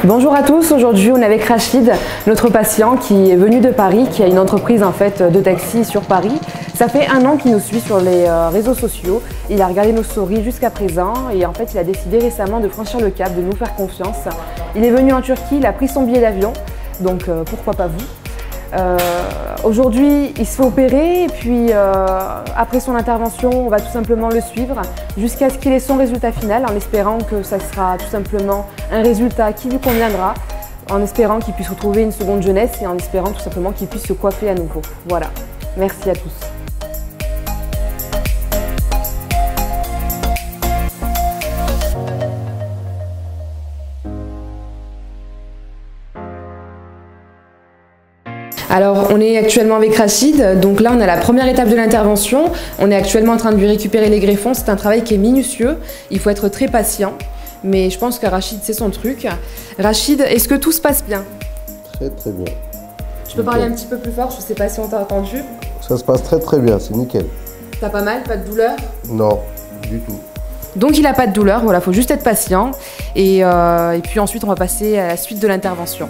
Bonjour à tous, aujourd'hui on est avec Rachid, notre patient qui est venu de Paris, qui a une entreprise en fait de taxi sur Paris. Ça fait 1 an qu'il nous suit sur les réseaux sociaux, il a regardé nos stories jusqu'à présent et en fait il a décidé récemment de franchir le cap, de nous faire confiance. Il est venu en Turquie, il a pris son billet d'avion, donc pourquoi pas vous. Aujourd'hui, il se fait opérer et puis après son intervention, on va tout simplement le suivre jusqu'à ce qu'il ait son résultat final en espérant que ça sera tout simplement un résultat qui lui conviendra, en espérant qu'il puisse retrouver une seconde jeunesse et en espérant tout simplement qu'il puisse se coiffer à nouveau. Voilà, merci à tous. Alors, on est actuellement avec Rachid, donc là on a la première étape de l'intervention. On est actuellement en train de lui récupérer les greffons, c'est un travail qui est minutieux, il faut être très patient, mais je pense que Rachid c'est son truc. Rachid, est-ce que tout se passe bien? Très très bien. Je peux parler un petit peu plus fort, je sais pas si on t'a entendu. Ça se passe très très bien, c'est nickel. T'as pas mal, pas de douleur? Non, du tout. Donc il a pas de douleur, voilà, faut juste être patient. Et puis ensuite on va passer à la suite de l'intervention.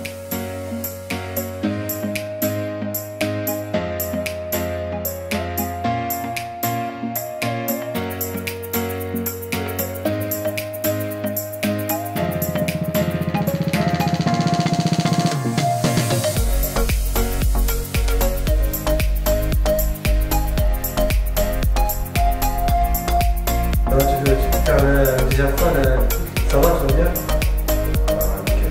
Tu peux faire la deuxième fois, ça va, tu vas bien? Ah, nickel.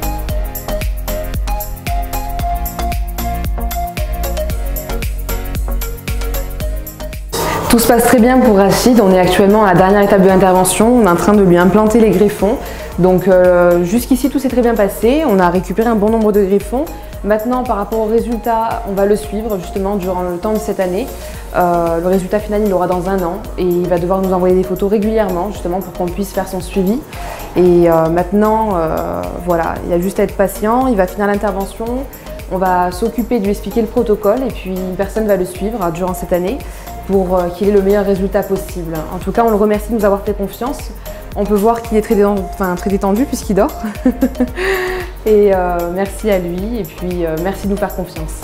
Tout se passe très bien pour Rachid, on est actuellement à la dernière étape de l'intervention, on est en train de lui implanter les greffons. Donc jusqu'ici tout s'est très bien passé, on a récupéré un bon nombre de greffons. Maintenant par rapport au résultat, on va le suivre justement durant le temps de cette année. Le résultat final il l'aura dans 1 an et il va devoir nous envoyer des photos régulièrement justement pour qu'on puisse faire son suivi. Et maintenant voilà, il a juste à être patient, il va finir l'intervention, on va s'occuper de lui expliquer le protocole et puis une personne va le suivre durant cette année pour qu'il ait le meilleur résultat possible. En tout cas on le remercie de nous avoir fait confiance. On peut voir qu'il est très détendu puisqu'il dort. Et merci à lui et puis merci de nous faire confiance.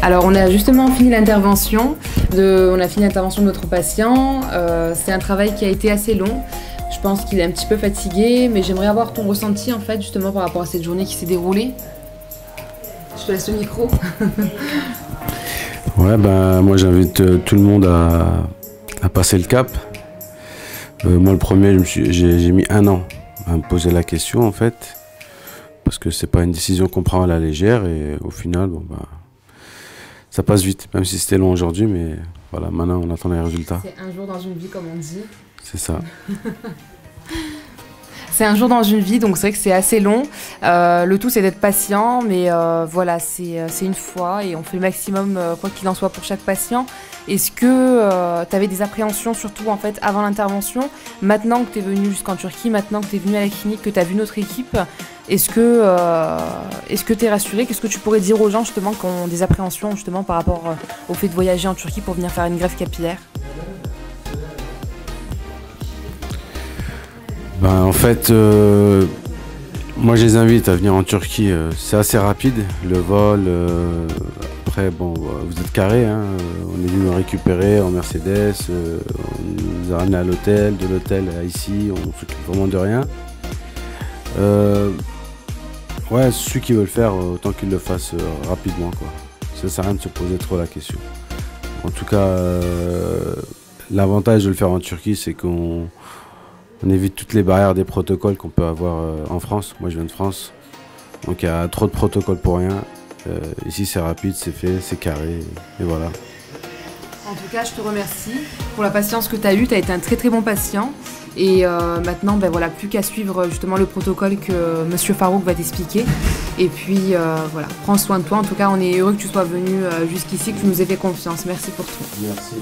Alors on a justement fini l'intervention, de notre patient. C'est un travail qui a été assez long. Je pense qu'il est un petit peu fatigué, mais j'aimerais avoir ton ressenti en fait justement par rapport à cette journée qui s'est déroulée. Je te laisse le micro. Ouais, ben moi j'invite tout le monde à passer le cap. Moi le premier, j'ai mis 1 an à me poser la question en fait, parce que c'est pas une décision qu'on prend à la légère et au final, bon bah. Ça passe vite, même si c'était long aujourd'hui, mais voilà, maintenant on attend les résultats. C'est un jour dans une vie, comme on dit. C'est ça. C'est un jour dans une vie, donc c'est vrai que c'est assez long. Le tout, c'est d'être patient, mais voilà, c'est une fois et on fait le maximum, quoi qu'il en soit, pour chaque patient. Est-ce que tu avais des appréhensions, surtout en fait avant l'intervention? Maintenant que tu es venu jusqu'en Turquie, maintenant que tu es venu à la clinique, que tu as vu notre équipe, est-ce que tu es rassuré? Qu'est-ce que tu pourrais dire aux gens justement qui ont des appréhensions justement par rapport au fait de voyager en Turquie pour venir faire une greffe capillaire? Ben, en fait, moi je les invite à venir en Turquie. C'est assez rapide, le vol. Après, bon, vous êtes carré. Hein, on est venu me récupérer en Mercedes. On nous a ramené à l'hôtel, de l'hôtel à ici. On s'occupe vraiment de rien. Ouais, ceux qui veulent le faire, autant qu'ils le fassent rapidement, quoi. Ça sert à rien de se poser trop la question. En tout cas, l'avantage de le faire en Turquie, c'est qu'on évite toutes les barrières des protocoles qu'on peut avoir en France. Moi, je viens de France, donc il y a trop de protocoles pour rien. Ici, c'est rapide, c'est fait, c'est carré, et voilà. En tout cas, je te remercie pour la patience que tu as eue. Tu as été un très très bon patient. Et maintenant, ben voilà, plus qu'à suivre justement le protocole que Monsieur Farouk va t'expliquer. Et puis voilà, prends soin de toi. En tout cas, on est heureux que tu sois venu jusqu'ici, que tu nous aies fait confiance. Merci pour tout. Merci.